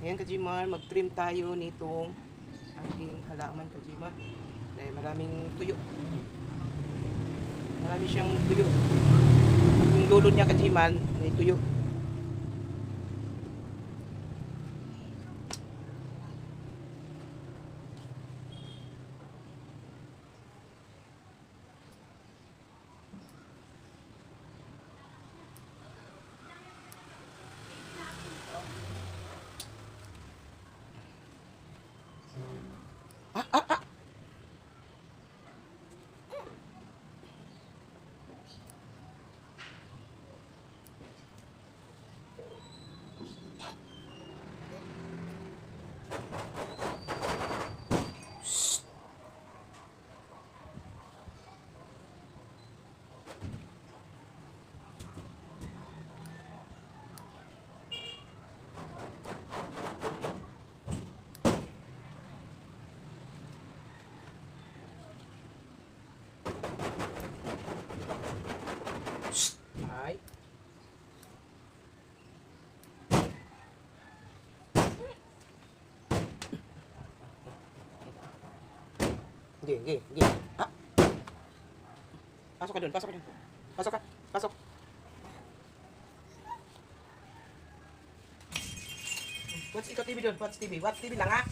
Ngayon Kajimar, mag-trim tayo nitong aking halaman Kajimar. Dahil maraming tuyo. Marami siyang tuyo. Yung dulo niya Kajimar, may tuyo. Ay. Sige. Ah. Pasok ka dun. Pasok ka. Pasok. Watch ikaw TV dun. Watch TV lang ha.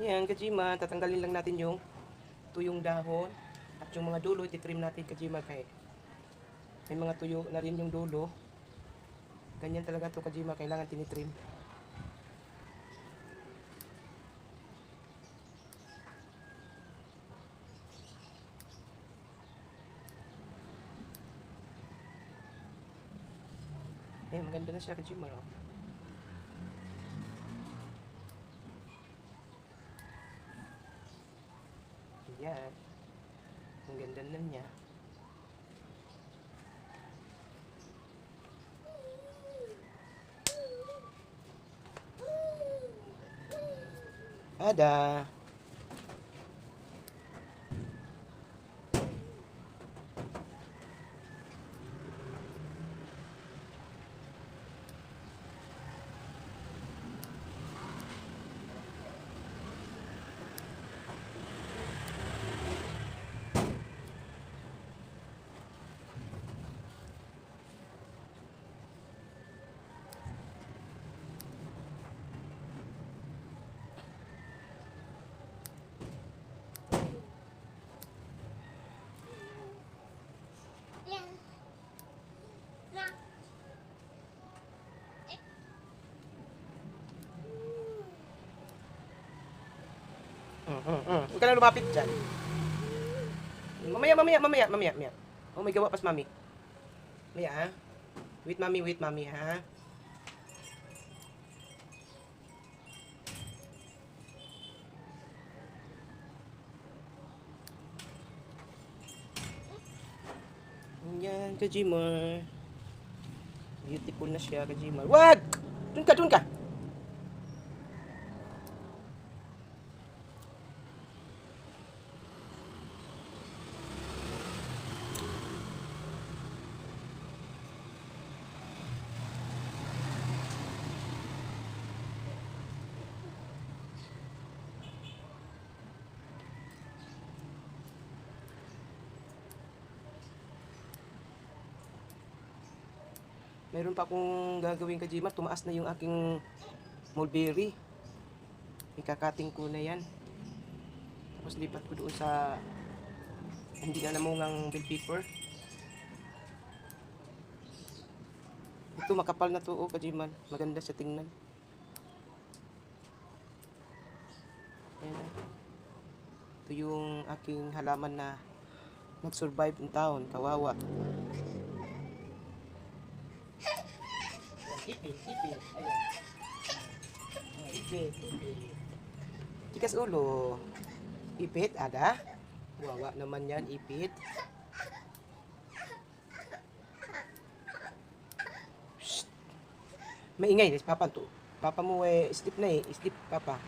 Yan, Kajima, tatanggalin lang natin yung tuyong dahon at yung mga dulo, ititrim natin, Kajima, kaya may mga tuyo na rin yung dulo. Ganyan talaga to Kajima, kailangan tinitrim. Eh, maganda na siya, Kajima, oh. Yan. Ang ganda na niya. Ada. Huwag ka na lumapit dyan. Mamaya. Oh, may gawa pas mami. Mamaya ha. Wait mami ha. Yan, Kajimar. Beautiful na siya, Kajimar. Wag! Dun ka. Meron pa akong gagawin Kajimar. Tumaas na yung aking mulberry. Ikakating ko na yan. Tapos lipat ko doon sa hindi na namungang bell pepper. Ito makapal na to, oh, kajiman. Maganda siya tingnan. Ayan. Ito yung aking halaman na nag-survive in town. Kawawa. Ipit, ipit. Ayan. Ipit, ipit. Tikas ulo. Ipit, ada. Wawa naman yan, ipit. Shh. Maingay, papa to. Papa mo sleep na sleep, papa.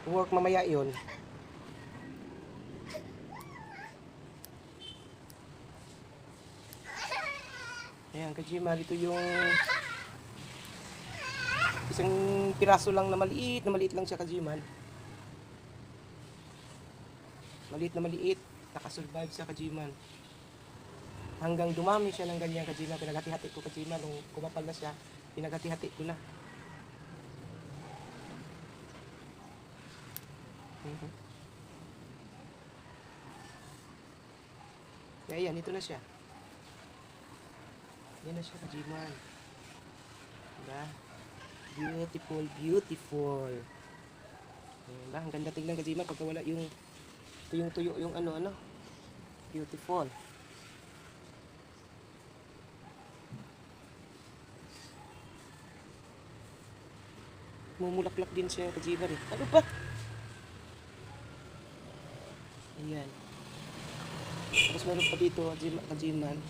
Work mamaya yun. Ayan, kajima, dito yung isang piraso lang na maliit lang siya, kajiman. Maliit, nakasurvive siya, kajiman. Hanggang dumami siya ng ganyan, kajiman. Pinaghati-hati ko, kajiman. Nung kumapal na siya, pinaghati-hati ko na. Kaya yan, ito na siya. Yan na siya, kajiman. Diba? Beautiful, beautiful. Diba? Ang ganda tingnan, kajiman, pagka wala yung tuyong-tuyo yung ano. Beautiful. Mumulaklak din siya, kajiman eh. Ano ba? Ayan. Tapos meron pa dito, kajiman.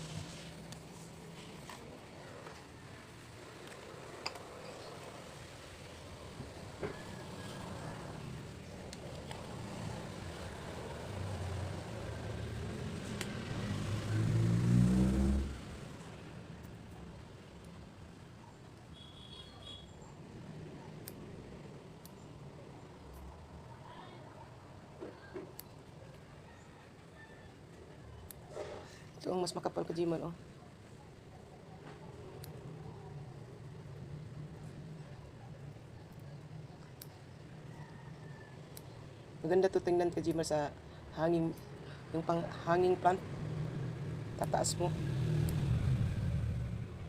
Ito ang mas makapal, kajiman, oh. Maganda to tingnan, kajiman, sa hanging, yung pang hanging plant. Tataas mo.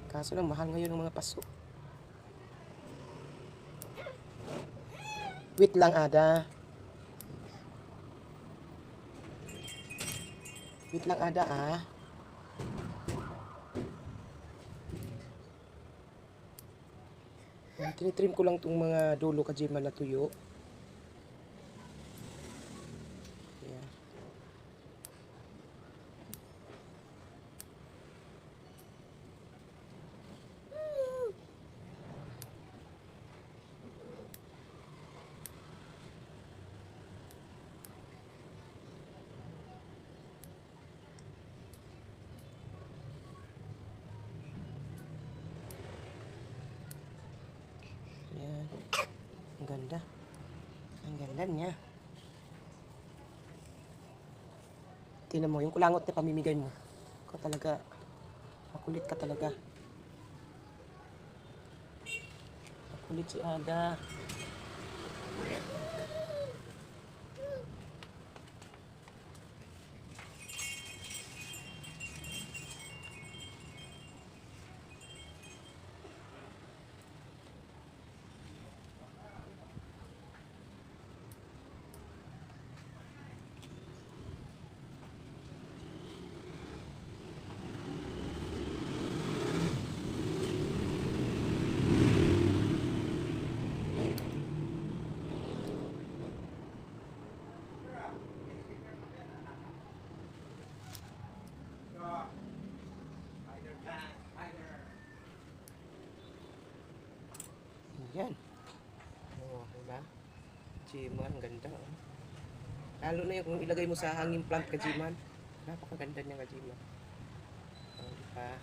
Kaso lang, mahal ngayon ng mga paso. Wait lang, ada. Wait lang, ada, ah. Tinitrim ko lang itong mga dulo, kajiman, na tuyo. Ayan. Ayan. Ang ganda. Ang ganda niya. Tingnan mo, yung kulangot na pamimigay mo. Ikaw talaga, makulit ka talaga. Makulit si Ada. Yan. Oh, diba? Kajiman, ang ganda. Oh. Lalo na yung kung ilagay mo sa hanging plant, kajiman. Napakaganda niya, kajiman. Oh, diba?